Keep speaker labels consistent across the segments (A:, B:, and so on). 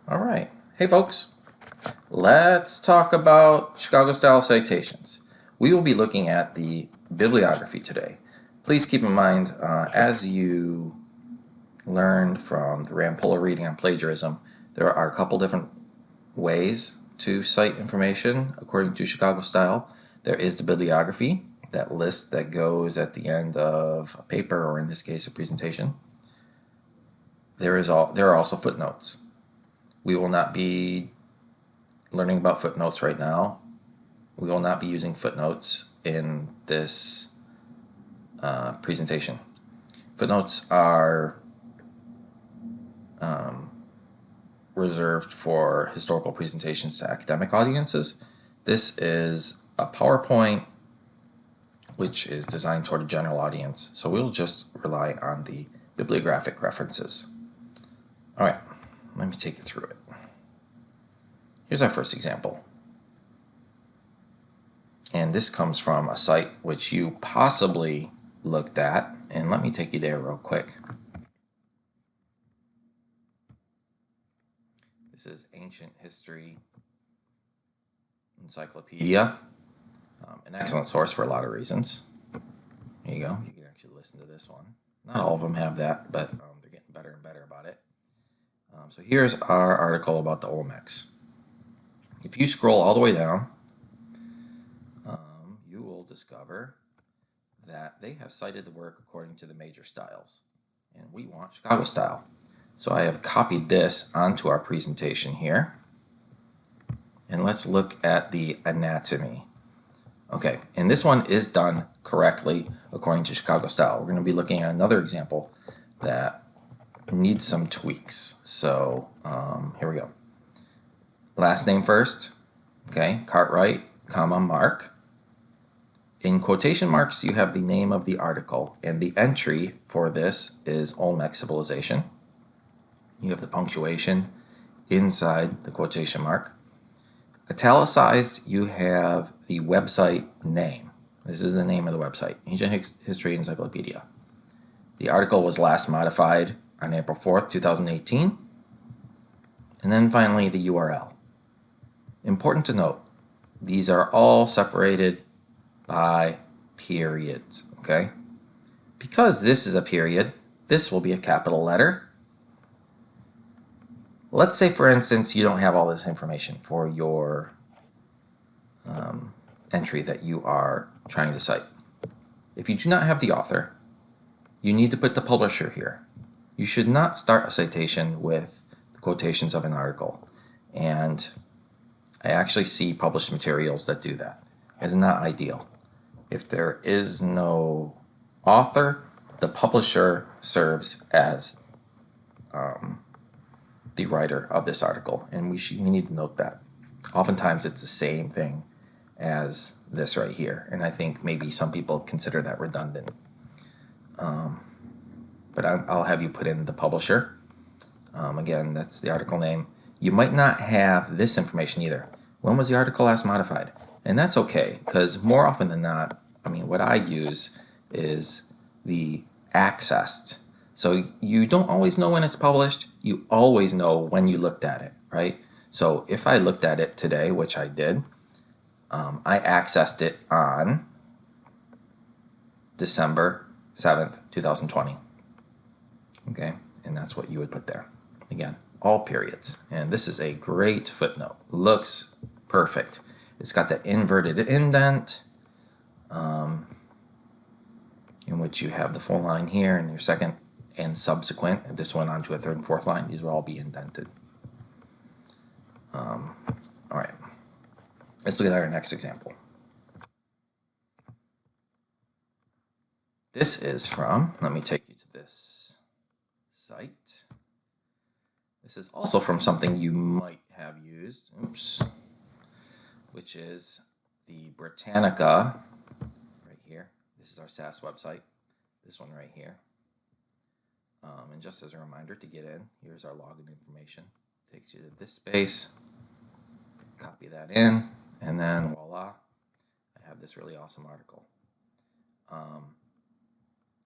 A: All right. Hey, folks. Let's talk about Chicago-style citations. We will be looking at the bibliography today. Please keep in mind, as you learned from the Rampolla reading on plagiarism, there are a couple different ways to cite information according to Chicago style. There is the bibliography, that list that goes at the end of a paper, or in this case, a presentation. There are also footnotes. We will not be learning about footnotes right now. We will not be using footnotes in this presentation. Footnotes are reserved for historical presentations to academic audiences. This is a PowerPoint which is designed toward a general audience, so we'll just rely on the bibliographic references. All right, let me take you through it. Here's our first example. And this comes from a site which you possibly looked at, and let me take you there real quick. This is Ancient History Encyclopedia, an excellent source for a lot of reasons. There you go. You can actually listen to this one. Not all of them have that, but they're getting better and better about it. So here's our article about the Olmecs. If you scroll all the way down, you will discover that they have cited the work according to the major styles, and we want Chicago style. So I have copied this onto our presentation here, and let's look at the anatomy. Okay, and this one is done correctly according to Chicago style. We're going to be looking at another example that needs some tweaks. So here we go. Last name first, okay, Cartwright, comma, Mark. In quotation marks, you have the name of the article, and the entry for this is Olmec civilization. You have the punctuation inside the quotation mark. Italicized, you have the website name. This is the name of the website, Ancient History Encyclopedia. The article was last modified on April 4th, 2018. And then finally, the URL. Important to note, these are all separated by periods, okay? Because this is a period, this will be a capital letter. Let's say, for instance, you don't have all this information for your entry that you are trying to cite. If you do not have the author, you need to put the publisher here. You should not start a citation with the quotations of an article. And I actually see published materials that do that. It's not ideal. If there is no author, the publisher serves as the writer of this article, and we need to note that. Oftentimes it's the same thing as this right here, and I think maybe some people consider that redundant. But I'll have you put in the publisher. Again, that's the article name. You might not have this information either. When was the article last modified? And that's okay, because more often than not, what I use is the accessed. So you don't always know when it's published, you always know when you looked at it, right? So if I looked at it today, which I did, I accessed it on December 7th, 2020. Okay, and that's what you would put there. Again, all periods. And this is a great footnote. Looks perfect. It's got that inverted indent, in which you have the full line here and your second and subsequent. If this went on to a third and fourth line, these will all be indented. All right, let's look at our next example. This is from, let me take you to this site. This is also from something you might have used, which is the Britannica, right here. This is our SAS website, this one right here. And just as a reminder to get in, here's our login information. Takes you to this space, copy that in, and then voila, I have this really awesome article.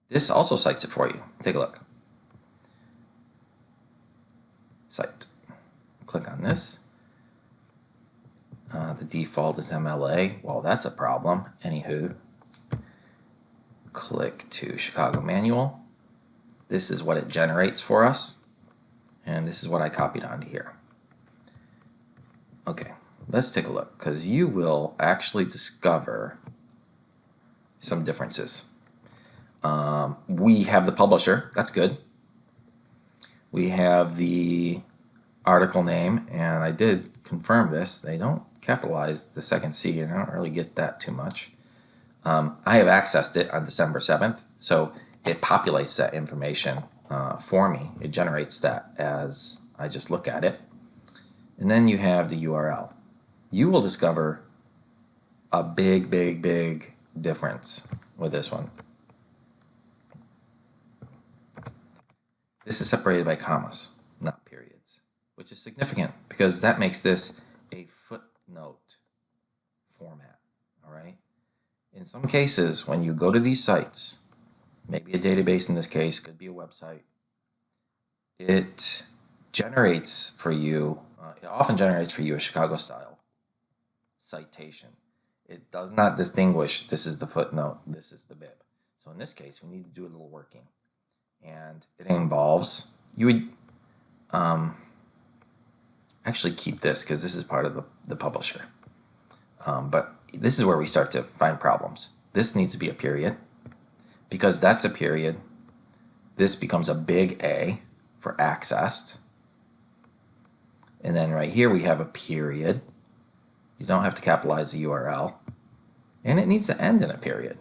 A: This also cites it for you. Take a look. Cite. click on this. The default is MLA. Well, that's a problem. Anywho, click to Chicago Manual. This is what it generates for us, and this is what I copied onto here. Okay, let's take a look, because you will actually discover some differences. We have the publisher, that's good. We have the article name, and I did confirm this. They don't capitalize the second C, and I don't really get that too much. I have accessed it on December 7th, so it populates that information for me. It generates that as I just look at it. And then you have the URL. You will discover a big difference with this one. This is separated by commas, not periods, which is significant because that makes this a footnote format, all right? In some cases, when you go to these sites, maybe a database in this case, could be a website, it generates for you, it often generates for you a Chicago style citation. It does not distinguish, this is the footnote, this is the bib. So in this case, we need to do a little working. And it involves, you would actually keep this because this is part of the publisher. But this is where we start to find problems. This needs to be a period. Because that's a period, this becomes a big A for accessed. And then right here we have a period. You don't have to capitalize the URL. And it needs to end in a period.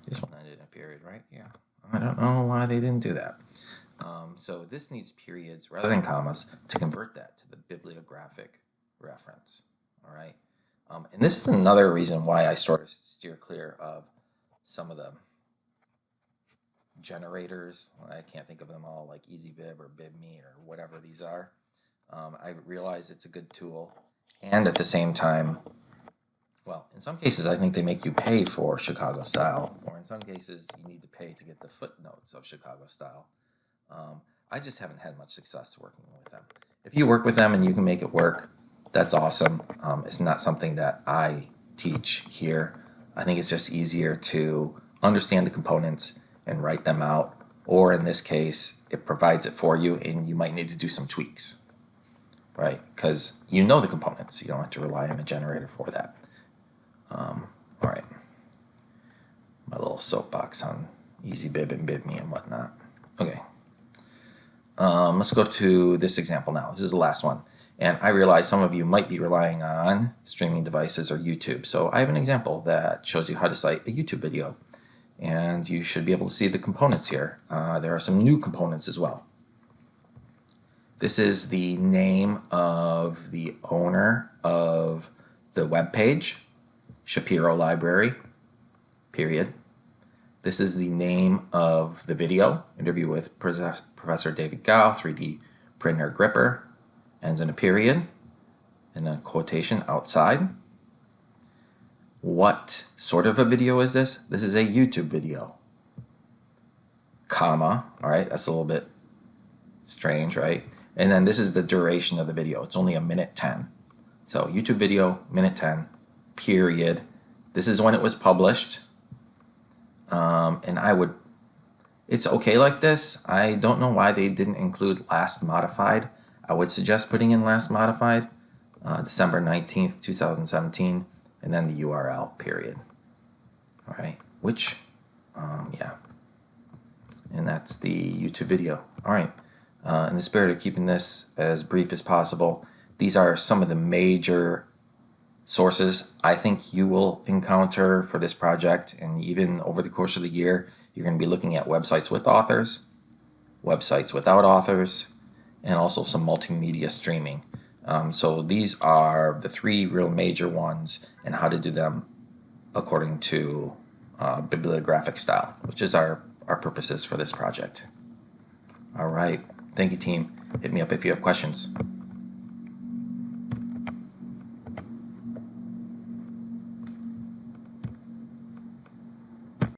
A: This one ended in a period, right? Yeah. I don't know why they didn't do that. So this needs periods rather than commas to convert that to the bibliographic reference. All right. And this is another reason why I sort of steer clear of some of the generators. I can't think of them all, like EasyBib or BibMe or whatever these are. I realize it's a good tool, and at the same time, well, in some cases I think they make you pay for Chicago style, or in some cases you need to pay to get the footnotes of Chicago style. I just haven't had much success working with them. If you work with them and you can make it work, that's awesome. It's not something that I teach here. I think it's just easier to understand the components and write them out, or in this case, it provides it for you and you might need to do some tweaks, right? Because you know the components. You don't have to rely on a generator for that. All right. My little soapbox on EasyBib and BibMe and whatnot. Okay. Let's go to this example now. This is the last one. And I realize some of you might be relying on streaming devices or YouTube. So I have an example that shows you how to cite a YouTube video. And you should be able to see the components here. There are some new components as well. This is the name of the owner of the web page, Shapiro Library, period. This is the name of the video, interview with Professor David Gao, 3D printer gripper, ends in a period, and a quotation outside. What sort of a video is this? This is a YouTube video. Comma, all right, that's a little bit strange, right? And then this is the duration of the video. It's only 1:10. So YouTube video, 1:10, period. This is when it was published. And it's okay like this. I don't know why they didn't include last modified. I would suggest putting in last modified, December 19th, 2017, and then the URL, period. All right, which, yeah. And that's the YouTube video. All right, in the spirit of keeping this as brief as possible, these are some of the major sources I think you will encounter for this project, and even over the course of the year, you're going to be looking at websites with authors, websites without authors, and also some multimedia streaming. So these are the three real major ones and how to do them according to bibliographic style, which is our purposes for this project. All right. Thank you, team. Hit me up if you have questions.